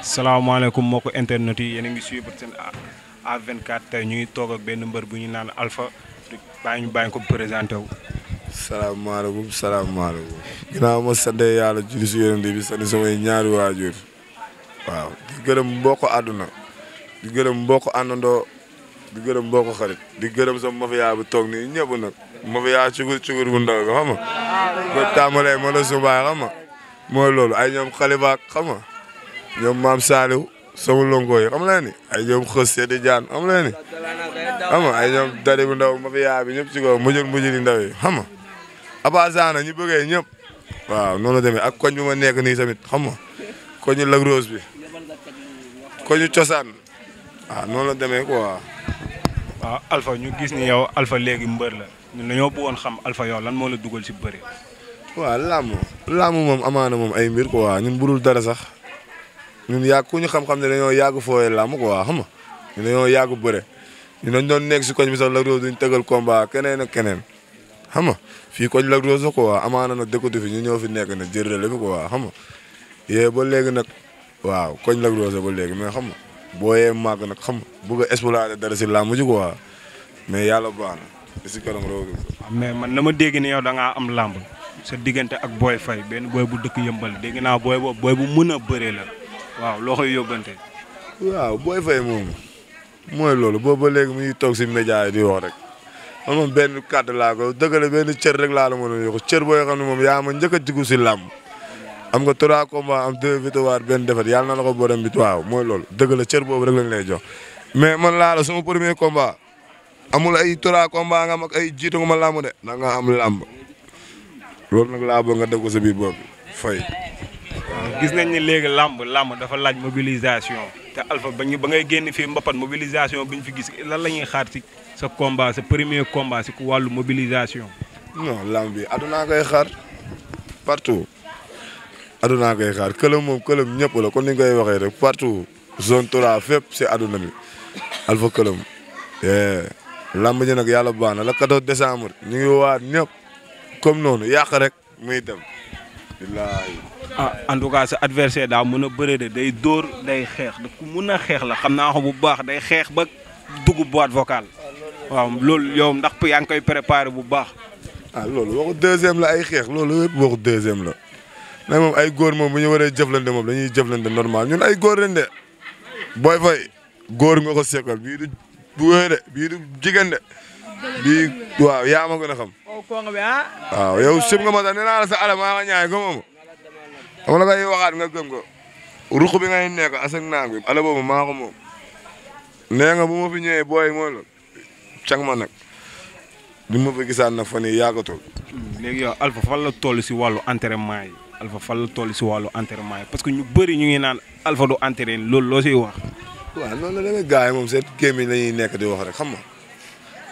salaamaaleykum mbokki internet yi yéen a ngi suivre seen A24 tey ñu ngi toog ak benn mbër bu ñu naan Alpha bàyyi ko présenté wu. salaamaaleykum salaamaaleykum. ginnaaw ma sant yàlla julli si yonent bi sant samay ñaari waajur waaw di gërëm mbokk àdduna di gërëm mbokk àndandoo di gërëm mbokk xarit di gërëm sama mafia bi toog nii ñëpp nag mafia cugur bu ndaw bi xam nga ba tàmbalee ma la subaay xam nga mooy loolu ay ñoom xalifa xam nga ñoom maam Saliou sama lonko yi xam nga ni ay ñoom xës seedi jaan xam nga ni xam nga ay ñoom dari bu ndaw mafia bi ñëpp ci kaw mujjul yi ndaw yi xam nga abasana ñu bëggee ñëpp waaw noonu la demee ak koñ bi ma nekk nii tamit xam nga koñu Lac Rose bi koñu cosaan waaw noonu la demee quoi. waaw Alpha ñu gis ni yow Alpha léegi mbër la ñun dañoo bëggoon xam Alpha yow lan moo la dugal si bëri. waaw làmb moom amaana moom ay mbir quoi ñun budul dara sax ñun yàgg ku ñu xam-xam ne dañoo yàgg fooyee làmb quoi xam nga ñun dañoo yàgg bëre ñun dañ doon nekk si koñ bi sax Lac Rose duñ tëgal combat keneen ak keneen xam nga fii koñ Lac Rose la quoi amaana nag dëkkatu fi ñu ñëw fi nekk nag jërëjëf bi quoi xam nga yee ba léegi nag waaw koñ Lac Rose ba léegi mais xam nga boo yee màgg nag xam nga bëgg a exploiter dara si làmb ji quoi mais yàlla baax na si kanam rawatina. mais man na ma dégg ni yow da ngaa am làmb sa diggante ak Boy Faye benn boy bu dëkk yëmbal dégg naa booy bu mën a bëree la waaw loo koy yóbbante. waaw Boy Faye moom mooy loolu boobu ba léegi mu ngi toog si média yi di wax rek man moom benn kàddu laa ko dëggale benn cër rek laa la mën a yokk cër booy xam ne moom yaa ma njëkk a jigu si làmb am nga 3 combats am 2 victoires benn défaite yàlla na la ko borom bi waaw mooy loolu dëgg la cër boobu rek lañ lay jox mais man laa la sama premier combat amul ay 3 combats nga am ak ay jiitu nga ma làmb de da nga am làmb loolu nag laa bëgg nga def ko sa biir bopp fay. gis nañ ni léegi làmb dafa laaj mobilisation te Alpha ba ngay génn fii mbapat mobilisation bi ñu fi gis lan la ñuy xaar ci sa combat sa premier combat si wàllu mobilisation. non làmb bi aduna koy xaar partout aduna koy xaar këlam moom këlam ñëpp la kon ni nga koy waxee rek partout zone 3 fépp si aduna bi Alpha këlam. làmb ji nag yàlla baax na le 14 décembre ñu ngi waat ñëpp comme noonu yàq rek muy dem. wallaahi. en tout cas sa adversaire daa mën a bëre de day dóor day xeex da ku mun a xeex la xam naa ko bu baax day xeex ba dugg boîte vocale waaw loolu yow ndax yaa ngi koy préparé bu baax. loolu waxu deuxième la ay xeex loolu yëpp waxu deuxième la mais moom ay góor moom bu ñu waree jëflante moom dañuy jëflante normal ñun ay góor lañ de Boy Faye góor nga ko seqal bii du bu wéy de bii du jigéen de bii waaw yaa ma gën a xam. waaw yow sib nga ma sax nee naa la sa ala maa nga ñaay gëmoo ma xam la ngay waxaat nga gëm ko ruq bi ngay nekk asak naag bi ala boobu maa ko moom nee nga bu ma fi ñëwee booy mooy la cag ma nag bi ma fi gisaan nag fan yii yàggatul. léegi yow Alpha fan la toll si wàllu entraînement yi Alpha fan la toll si wàllu entraînement yi parce que ñu bëri ñu ngi naan Alpha du entraîné loolu loo siy wax. waaw noonu la demee gars yi moom seen gémmiñ la ñuy nekk di wax rek xam nga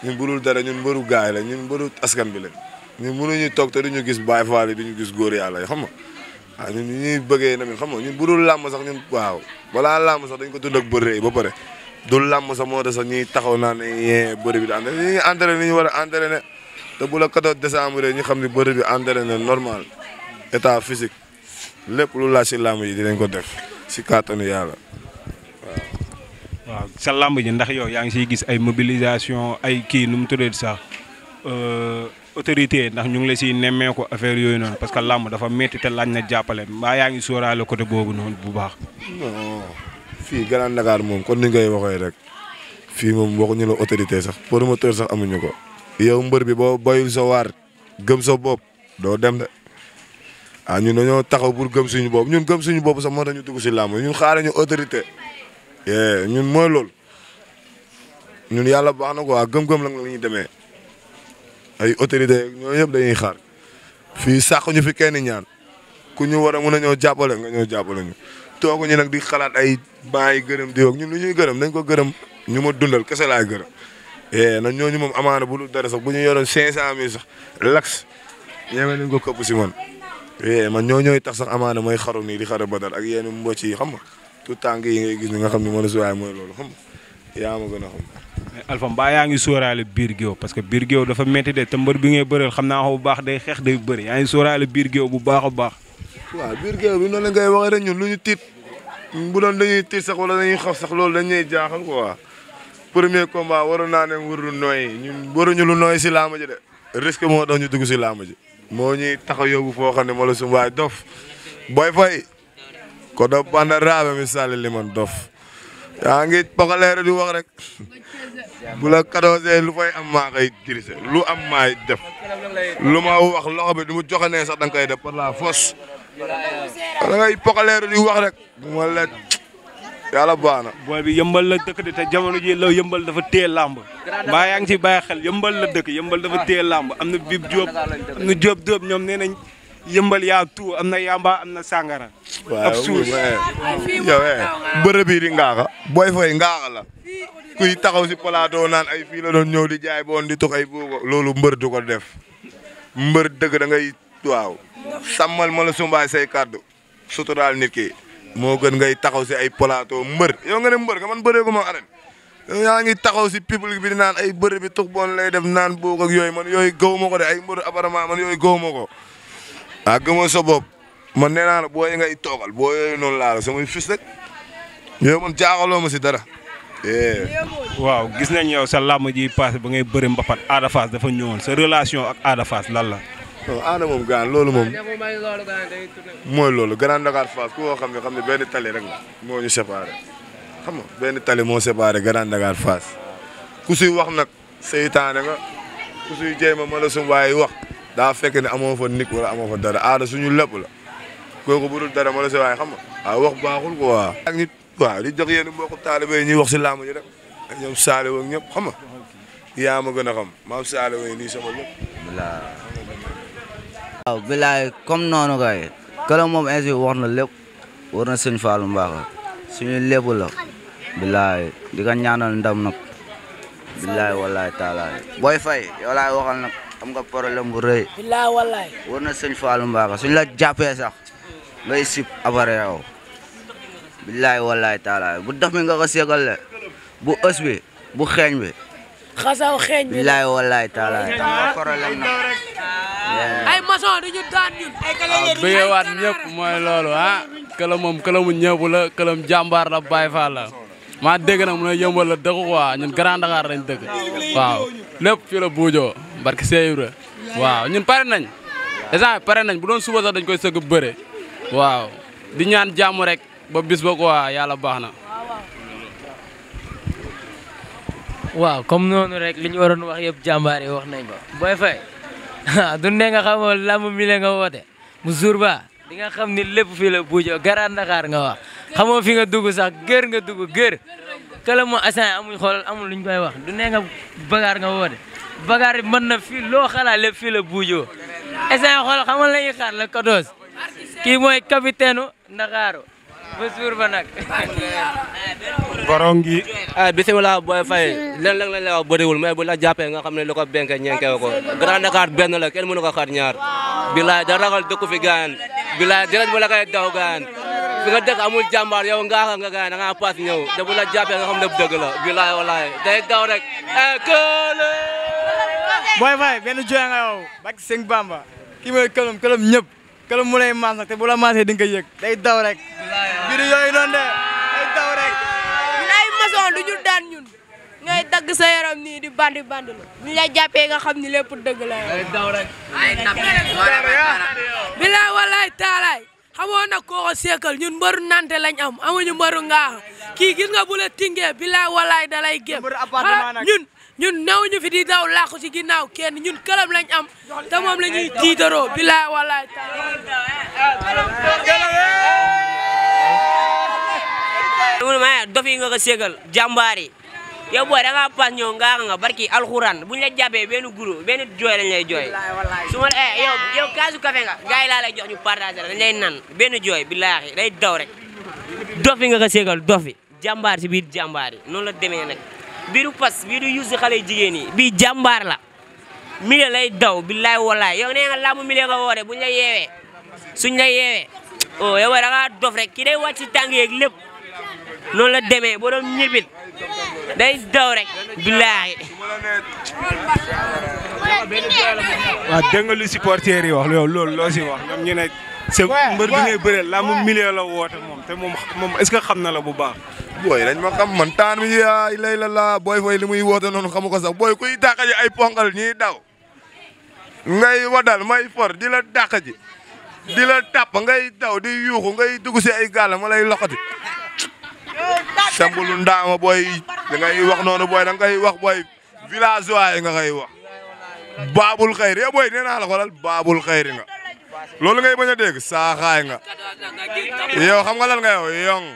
ñun budul dara ñun mbëru gars yi la ñun mbëru askan bi la ñun mënuñu toog te duñu gis Baay Faal yi duñu gis góor yàlla yi xam nga waaw ñun ñuy bëggee tamit xam nga ñun budul làmb sax ñun waaw balaa làmb sax dañ ko dund ak bëre ba pare du làmb sax moo tax sax ñuy taxaw naan ne bëri bi di entraîné ñu ngi entraîné ni ñu war a entraîné te bu la 14 décembre ñu xam ne bëri bi entraîné normal état physique lépp lu laaj si làmb yi dinañ ko def si kàttanu yàlla waaw sa làmb ji ndax yow yaa ngi siy gis ay mobilisation ay kii nu mu tuddee sax autorité ndax ñu ngi la siy nemmeeku affaire yooyu noonu parce que làmb dafa métti te laaj na jàppale mbaa yaa ngi sóoraale côté boobu noonu bu baax. non fii Grand Dakar moom kon ni ngay waxee rek fii moom waxuñu la autorité sax promoteur sax amuñu ko. yow mbër bi boo bayul sa waar gëm sa bopp doo dem de ñun dañoo taxaw pour gëm suñu bopp ñun gëm suñu bopp sax moo tax ñu dugg si làmb ñun xaaruñu autorité. ñun mooy loolu ñun yàlla baax na quoi gëm-gëm la ñuy demee ay autorité ñoo yëpp dañuy xaar fii sàq ñu fi kenn ñaan ku ñu war a mën a ñëw jàppale nga ñëw jàppale ñu tooguñu nag di xalaat ay baay gërëm di wax ñun lu ñuy gërëm dañ ko gërëm ñu ma dundal kese laay gërëm nag ñooñu moom amaana bu dul dara sax bu ñu yoroon 500000 sax lax ñeme nañ ko këpp si man man ñooy tax sax amaana mooy xaru nii di xara badal ak yenn mbocc yi xam nga tout tànk yi ngay gis ni nga xam ne moo la suwaay mooy loolu xam nga yaa ma gën a xam. mais Alpha mbaa yaa ngi sóoraale biir géew parce que biir géew dafa métti de te mbër bi ngay bëreel xam naa ko bu baax day xeex day bëri yaa ngi sóoraale biir géew bu baax a baax. waaw biir géew bi noonu la ngay waxee rek ñun lu ñu tiit bu doon dañuy tiit sax wala dañuy xaf sax loolu dañuy jaaxal quoi premier combat waroon naa ne warul nooy ñun waruñu lu nooy si làmb ji de risque moo tax ñu dugg si làmb ji moo ñuy tax a yóbbu foo xam ne moo la su waay dof Boy Faye ko do banda raabe mi sàlli li man dof yaa ngi pokaleere di wax rek bu la kadoosee lu fay am maa koy dirise lu am maay def lu ma wax loxo bi du mu joxe nee sax da nga koy def par la force da ngay pokaleere di wax rek bu ma lekk yàlla baax na. booy bi yëmbal la dëkk de te jamono ji la yëmbal dafa téye làmb mbaa yaa ngi ci bàyyi xel yëmbal la dëkk yëmbal dafa téye làmb am na Bib Diop am na Diop Diop ñoom nee nañ yëmbal yaa tout am na yamba am na sàngara ak suuf yow bërëb bii di ngaaxa Boy Faye ngaaxa la kuy taxaw si plateau naan ay fii la doon ñëw di jaay boon di tux ay buugo loolu mbër du ko def mbër dëgg da ngay waaw sàmmal ma la sumbaay say kàddu suturaal nit ki moo gën ngay taxaw si ay plateau mbër yow nga ne mbër nga man bëree ko ma arène yow yaa ngi taxaw si public bi di naan ay bërëb bi tux boon lay def naan buug ak yooyu man yooyu gaw ma ko de ay mbër apparemment man yooyu gaw ma ko ah gëmoo sa bopp man nee naa la boo ngay toogal boo yooyu noonu laa la samay fis rek yow man jaaxaloo ma si dara. waaw gis nañ yow sa làmb ji passé ba ngay bëri mbapat Ada Fass dafa ñëwoon sa relation ak Ada Fass lan la. non Ada moom gaan loolu moom mooy loolu Grand Dakar Fass ku xam ne benn tali rek la moo ñu séparé xam nga benn tali moo séparé Grand Dakar Fass ku suy wax nag seytaane nga ku suy jéem a mala sum waaye wax daa fekk ne amoo fa nit wala amoo fa dara Ada suñu lépp la kooku bu dul dara mala sa waaye xam nga wax baaxul quoi. ak nit waaw di jox yéen mbokku taalibe yi ñuy wax si làmb ji rek ak ñoom Saliou ak ñëpp xam nga yaa ma gën a xam maam Saliou yi nii sama lépp. waaw bilaay comme noonu kay kala moom ainsi wax na lépp war na sëñ Fallou Mbacké suñu lépp la bilaay di ko ñaanal ndam nag bilaay wallaay taalaay Boy Faye yow laay waxal nag am nga problème bu rëy bilaay wallaay war na sëñ Fallou Mbacké suñ la jàppee sax ngay sip après yow bilaay wallaay taalaay bu dox mi nga ko seegal le bu ës bi bu xeeñ bi xasaw xeeñ bi bilaay wallaay taalaay am nga problème nag ay maçon dañu daan ñun bëggeewaat ñëpp mooy loolu këlam moom këlamu ñëpp la këlam jàmbaar la Baye Fall la maa dégg nag mu ne yëmbal la dëkk quoi ñun Grand Dakar lañ dëkk waaw lépp fii la buujoo barke Seybre waaw ñun pare nañ exemple pare nañ bu doon suba sax dañ koy sëgg bëre waaw di ñaan jàmm rek ba bis ba quoi yàlla baax na. waaw comme noonu rek li ñu waroon wax yëpp jàmbaar yi wax nañ ko Boy Faye du ne nga xam lamb mi la nga woote mu jour ba di nga xam ni lépp fii la buujoo Grand Dakar nga wax xamoo fi nga dugg sax gër nga dugg gër kala moo assan amuñ xoolal amul luñ koy wax du ne nga bagaar nga woote bagaar yi mën na fii loo xalaat lépp fii la buujoo assan xool xamal la ñuy xaar la 14 kii mooy capitaine Ndakaaru ba jour ba nag borom gi bisimilah Boy Faye leen lañ la wax bëriwul mais bu la jàppee nga xam ne lu ko benke ñenkew ko Grand Dakar benn la kenn mënu ko xar ñaar bilaay da ragal dëkku fi gaan bilaay dinañ bu la koy daw gaan fi nga dëkk amul jàmbaar yow ngaaxa nga gaan da nga paas ñëw te bu la jàppee nga xam ne dëgg la bilaay walaay day daw rek kële Boy Faye benn joxe nga yow bak Sëñ Bamba kii mooy këlam ñëpp këlam mu lay maas nag te bu la maasee di nga yëg day daw rek biir yooyu noonu de day daw rek ñun ay maçon du ñu daan ñun ngay dagg sa yaram nii di bandi la ñu la jàppee nga xam ni lépp dëgg la day daw rek bilaay wallaay taalaay xamoo nag koo ko seekal ñun mbaru nante lañ am amuñu mbaru ngaaxa kii gis nga bu la tingee bilaay wallaay dalay gém ñun new ñu fi di daw làqu ci ginnaaw kenn ñun këlam lañ am te moom la ñuy tiitaroo bilaay wallaay taala dof yi nga ko ségal jàmbaar yi yow booy da ngaa paas ñëw ngaaxa nga barki alxuraan buñ la jàppee benn guro benn jooy lañ lay jooy su ma yow kaasu café nga gars yi laa lay jox ñu partagé dañ lay nan benn jooy billaahi day daw rek dof yi nga ko ségal dof yi jàmbaar si biir jàmbaar yi noonu la demee nag biiru pas biiru yuusi xale jigéen yi bii jàmbaar la mille lay daw billaay wallaay yow nee nga làmb mille nga woote buñ la yeewee suñ la yeewee oh yow da ngaa dof rek ki day wàcc ci tàng yeeg lépp noonu la demee boo doon ñibit day daw rek billaay waaw dégg nga lu supporter yi wax loolu loo si wax ñoom ñu ne c'est mbër bi ngay bëree làmb milieu la woote moom te moom est-ce que xam na la bu baax. booy dañ ma xam man taan mi yaay lay la booy fay li muy woote noonu xamu ko sax booy kuy dàq ji ay ponkal ñiy daw ngay wadal may for di la dàq ji di la tàpp ngay daw di yuuxu ngay dugg si ay gàll ma lay loxati sembulu ndaama booy da ngay wax noonu booy da ngay wax booy villageois yi nga koy wax baabul xayri yow booy nee naa la xoolal baabul xayri nga loolu ngay bañ a dégg saaxaay nga yow xam nga lan nga yow yong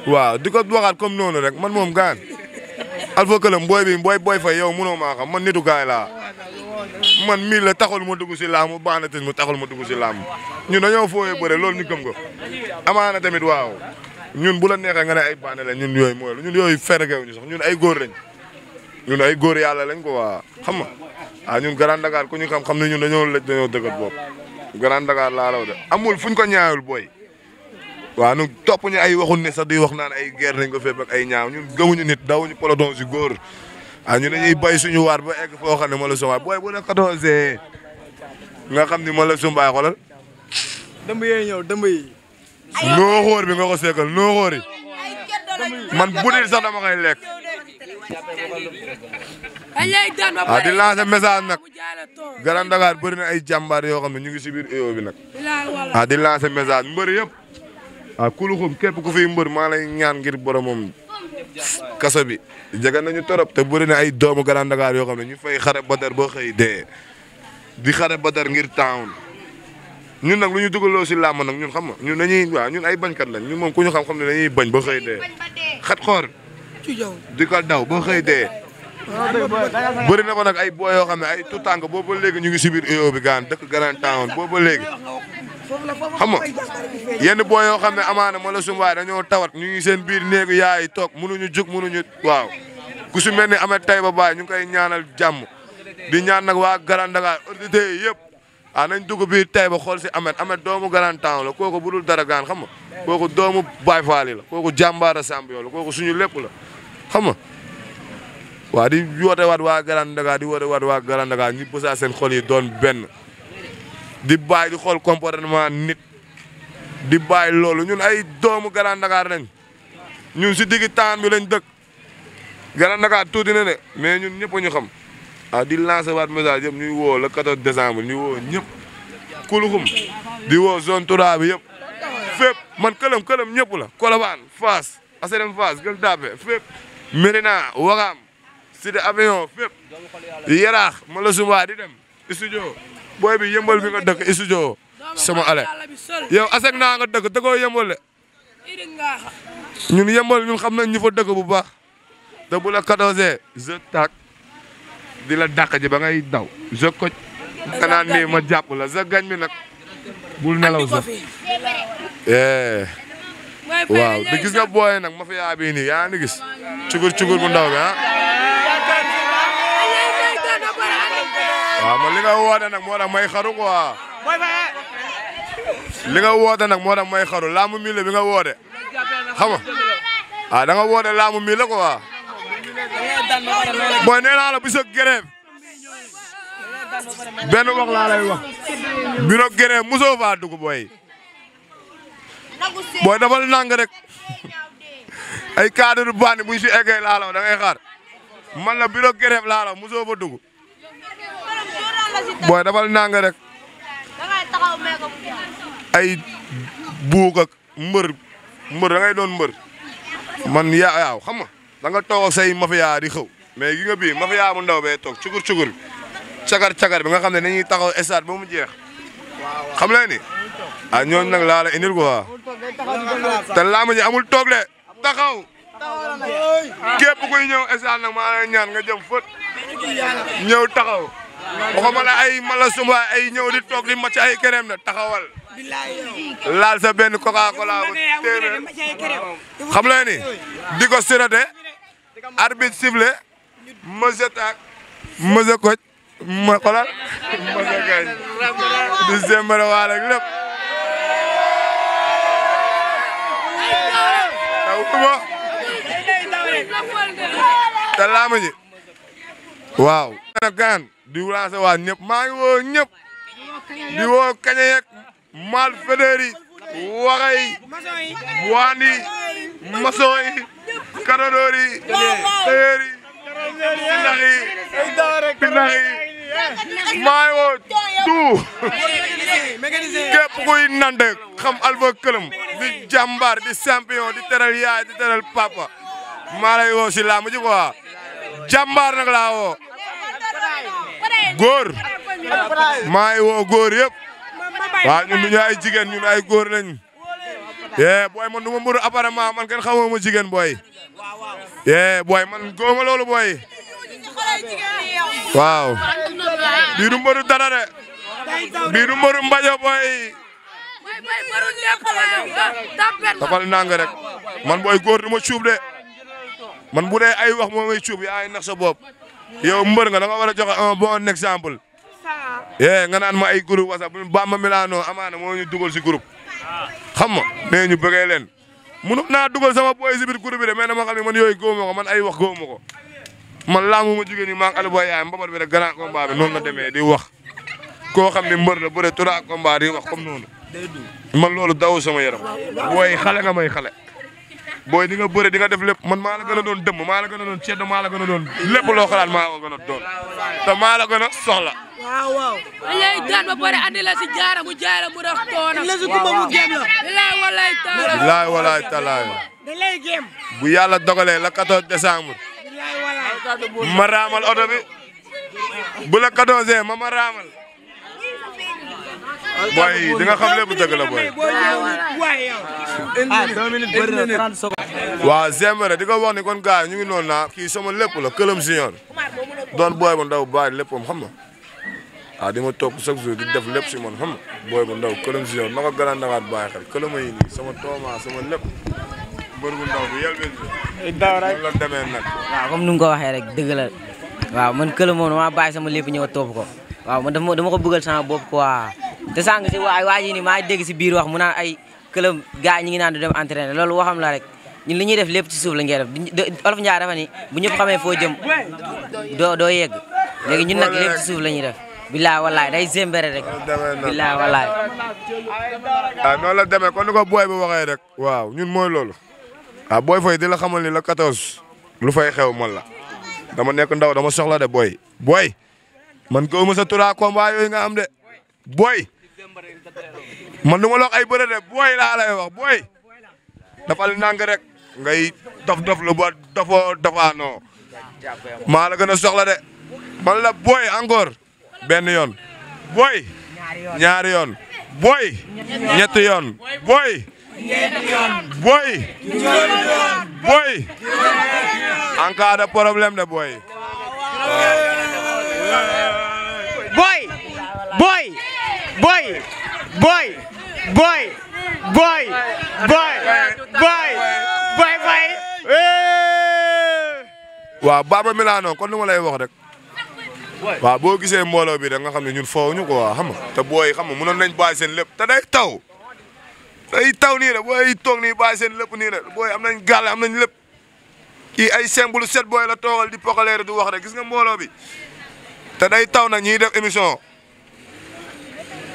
waaw di ko waxaat comme noonu rek man moom gaan Alpha Këlam booy bi booy fay yow mënoo maa xam man nitu gaay laa man mii la taxul ma dugg si laamu baax na te mu taxul ma dugg si laamu ñun dañoo fooyee bëre loolu ñu gëm ko amaana tamit waaw ñun bu la neexee nga ne ay bànne la ñun yooyu mooy ñun yooyu fergew ñu sax ñun ay góor lañ ñun ay góor yàlla lañ ko waa xam nga ñun Grand Dakar ku ñu xam ne ñun dañoo dëggat bopp Grand Dakar laa raw de amul fuñ ko ñaawul booy waaw ñun topp ñu ay waxul ne sax di wax naan ay guerre nañ ko fépp ak ay ñaaw ñun gëmuñu nit dawuñu peloton si góor ñun dañuy bay suñu waar ba egg foo xam ne ma la sumbaay booy bu la 14 nga xam ni ma la sumbaay xoolal dëmb yee ñëw dëmb yi noo xóor bi nga ko seekal noo xóor yi man budil sax dama koy lekk di lancer message nag Grand Dakar bëri na ay jàmbaar yoo xam ne ñu ngi si biir EO bi nag di lancer message mbër yëpp kuluxum képp ku fiy mbër maa lay ñaan ngir boromam kaso bi jege nañu torop te bëri na ay doomu Grand Dakar yoo xam ne ñu fay xare badar boo xëy dee di xare badar ngir town ñun nag lu ñu dugaloo si làmb nag ñun xam nga ñun dañuy waaw ñun ay bañkat lañ ñun moom ku ñu xam ne dañuy bañ ba xëy dee xat xoor di ko daw ba xëy dee bëri na ko nag ay boo yoo xam ne ay tout tànk boobu ba léegi ñu ngi si biir EO bi gaan dëkk Grand Town boobu ba léegi xam nga yenn boo yoo xam ne amaana ma la sumbaay dañoo tawat ñu ngi seen biir néegu yaay toog mënuñu jug mënuñu waaw ku si mel ni Amet Tayba Baay ñu ngi koy ñaanal jàmm di ñaan nag waa Grand Dakar auditeurs yi yëpp nañ dugg biir Tayba xool si Amet doomu Grand Town la kooku budul dara gaan xam nga kooku doomu Baay Faal la kooku jàmbaara Sambiyo la kooku suñu lépp la xam nga waa di woote waat waa Grand Dakar di woote waat waa Grand Dakar ñi bësaa seen xol yi doon benn di bàyyi di xool comportement nit di bàyyi loolu ñun ay doomu Grand Dakar lañ ñun si diggi taan bi lañ dëkk Grand Dakar tuuti na de mais ñun ñëpp ñu xam di lancer waat message yëpp ñuy woo le 14 décembre ñuy woo ñëpp kuluxum di woo zone Toura bi yëpp fépp man këlam ñëpp la Colobane Fass Asalem Fass Gueule Tapée fépp Médina Ouakam Cité Avion fépp Yaraax ma la sumba di dem studio booy bi yëmbal bi nga dëkk studio sama ale yow asek naa nga dëkk dëkkoo yëmbal de ñun yëmbal ñun xam nañ ñu fa dëkk bu baax te bu la 14 je tak di la dàq ji ba ngay daw je ko kanaan nii ma jàpp la sa gañ bi nag bul nelaw sax waaw di gis nga booy nag ma fi yaa bii nii yaa ngi gis cugur bu ndaw bi waaw man li nga woote nag moo tax may xaru quoi li nga woote nag moo tax may xaru laamu mi la bi nga woote xam nga da nga woote laamu mi la quoi booy nee naa la biso grève benn wax laa lay wax bureau grève mosoo faa dugg booy dafal nang rek ay cadre bandi buñ si eggee laa la da ngay xaar man la bureau grève laa la mosoo fa dugg booy dafal nang rek ay buuk ak mbër da ngay doon mbër man yaaw xam nga da nga toog ak say mafia di xëw mais gi nga bii mafia bu ndaw bee toog cugur cagar bi nga xam ne dañuy taxaw stade ba mu jeex xam leen ni ñooñu nag laa la indil quoi te laamu ji amul toog de taxaw képp kuy ñëw stade nag maa lay ñaan nga jëm fët ñëw taxaw waxuma la ay mala sumba ay ñëw di toog di macc ay kerem na taxawal laal sa benn coca cola bu téeméer xam leen ni di ko sirate arbitre sifflé monsieur tak monsieur koc ma xolal monsieur gañ di sembare waale ak lépp taw tuma te laama ji waaw nag gaan di lancer waa ñëpp maa ngi woo ñëpp di woo kaña yeeg mal fédéri waxay buwaan yi maçon yi kanadoor yi téyeer yi pinax yi maay woo tout képp kuy nande xam Alpha Këlëm di jàmbaar di champion di teral yaay di teral papa maa lay woo si làmb ji quoi jàmbaar nag laa woo góor maa ngi woo góor yëpp waaw ñun du ñu ay jigéen ñun ay góor lañ booy man du ma mbëru apparemment man kenn xamoo ma jigéen booy booy man góoma loolu booy waaw bii du mbëru dara de bii du mbëru mbajo booy dafal nang rek man booy góor du ma cuub de man bu dee ay wax moo may cuub yaa ngi nax sa bopp yow mbër nga da nga war a joxe un bon exemple nga naan ma ay groupe WhatsApp Bamba Milano amaana moo ñu dugal si groupe xam nga nee ñu bëggee leen mënu naa dugal sama boy si biir groupe bi de mais dama xam ne man yooyu góob ma ko man ay wax góob ma ko man laamu ma jigéen ñi maa ngi Aliou Boy yaay mbabar bi rek grand combat bi noonu la demee di wax koo xam ne mbër la bëre trois combat di wax comme noonu man loolu daw sama yaram booy xale nga may xale booy di nga bëre di nga def lépp man maa la gën a doon dëmm maa la gën a doon cedd maa la gën a doon lépp loo xalaat maa ko gën a doon te maa la gën a soxla. waaw. dañuy daan ba pare andi la si jaara mu jaay la mu def toona. la si kumba mu géem la. bilaay walaay talaay. bu yàlla dogalee la 14 décembre. ma raamal oto bi bu la 14 ma raamal. booy di nga xam lépp dëgg la booy. waaw Zembere di ko wax ni kon gars ñu ngi noonu naa kii sama lépp la Këlëm Senior doon booy bu ndaw bàyyi léppam xam nga di ma topp chaque jour di def lépp si man xam nga booy bu ndaw Këlëm Senior na ko gën a nagaat bàyyi xel Këlëm yi nii sama tooma sama lépp mbër bu ndaw bi yel bi la demee nag. waaw comme ni nga ko waxee rek dëgg la waaw man Këlëm moom dama bàyyi sama lépp ñëw topp ko waaw man dama ko bëggal sama bopp quoi te sànq si waa ji ni maa dégg si biir wax mu naan ay Këlëm gars ñi ngi naan du dem entraîner loolu waxam la rek ñun li ñuy def lépp ci suuf la ngay def Olof Ndiaye dafa ni bu ñëpp xamee foo jëm doo yegg léegi ñun nag lépp ci suuf la ñuy def billaay wallaay day Zembere rek billaay wallaay noonu la demee kon ni ko booy bi waxee rek waaw ñun mooy loolu booy fay di la xamal ni la 14 lu fay xew man la dama nekk ndaw dama soxla de booy man gëwuma sa trois combat yooyu nga am de booy man du ma la wax ay bëre de booy laa lay wax booy dafal nang rek ngay dof lu ba dofaanoo maa la gën a soxla de man la booy encore benn yoon booy ñaari yoon booy ñetti yoon booy en cas de problème de booy fay waaw Bamba Milano kon lu ma lay wax rek waaw boo gisee mbooloo bi rek nga xam ne ñun foowuñu ko waa xam nga te booy xam nga mënoon nañ bàyyi seen lépp te day taw nii rek booy toog nii bàyyi seen lépp nii rek booy am nañ gàlle am nañ lépp kii ay simple set booy la toogal di pokaleere du wax rek gis nga mbooloo bi te day taw na ñiy def émission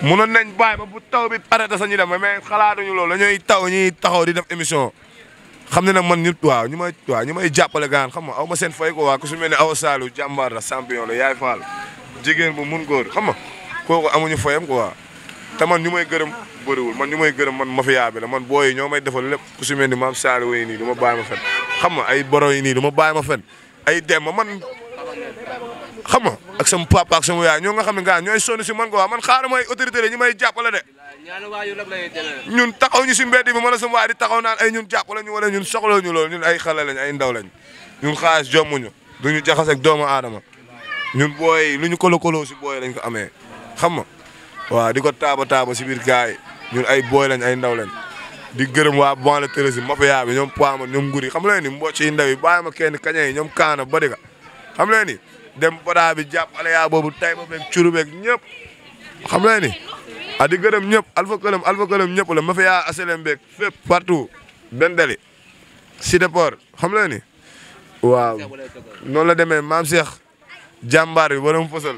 mënoon nañ bàyyi ba bu taw bi arrêté sa ñu dem mais xalaatuñu loolu dañuy taw ñuy taxaw di def émission xam ne nag man ñëpp waaw ñu may jàppale gaan xam nga aw ma seen fay ko waa ku su mel ne Awa Saalu jàmbaar la champion la yaay faal jigéen bu mun góor xam nga kooku amuñu fayam ko waa te man ñu may gërëm bëriwul man ñu may gërëm man mafia bi la man booy yi ñoo may defal lépp ku su mel ni maam Saalu yi nii du ma bàyyi ma fen xam nga ay boro yi nii du ma bàyyi ma fen ay dem man xam nga ak sama papa ak sama yaay ñoo nga xam ne gaa ñooy sonn si man ko waa man xaaral may autorité la ñu may jàppale de ñun taxaw ñu si mbedd bi mën a sama waay di taxaw naan ay ñun jàppale ñu wala ñun soxla ñu loolu ñun ay xale lañ ay ndaw lañ ñun xaalis jommuñu duñu jaxase ak doomu aadama ñun booy lu ñu kolo si booy lañ ko amee xam nga waaw di ko taaba si biir gars yi ñun ay booy lañ ay ndaw lañ di gërëm waa banle Thérèse mafia bi ñoom Pama ñoom Nguri xam leen ni mbocc yi ndaw yi bàyyi ma kenn kañe yi ñoom Kaana Badika xam leen ni dem badaa bi jàppale yaa boobu tay ba beeg curu beeg ñëpp xam leen ni di gërëm ñëpp Alpha Këlëm ñëpp la mafia aslem beeg fépp partout Bendeli Cité Port xam leen ni waaw noonu la demee maam Cheikh jàmbaar bi borom fësal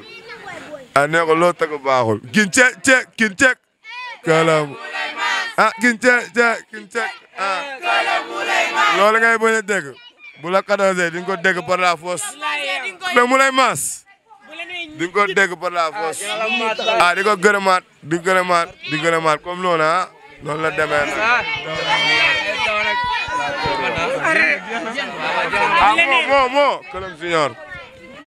ah nee ko loo tëgg baaxul kin cek këlamu ah kin cek ah loolu ngay bañ a dégg bu la 14 di nga ko dégg par la force mais mu lay maas di nga ko dégg par la force ah di ko gërëmaat comme noonu ah noonu la demee nag ah moo këlam siñoor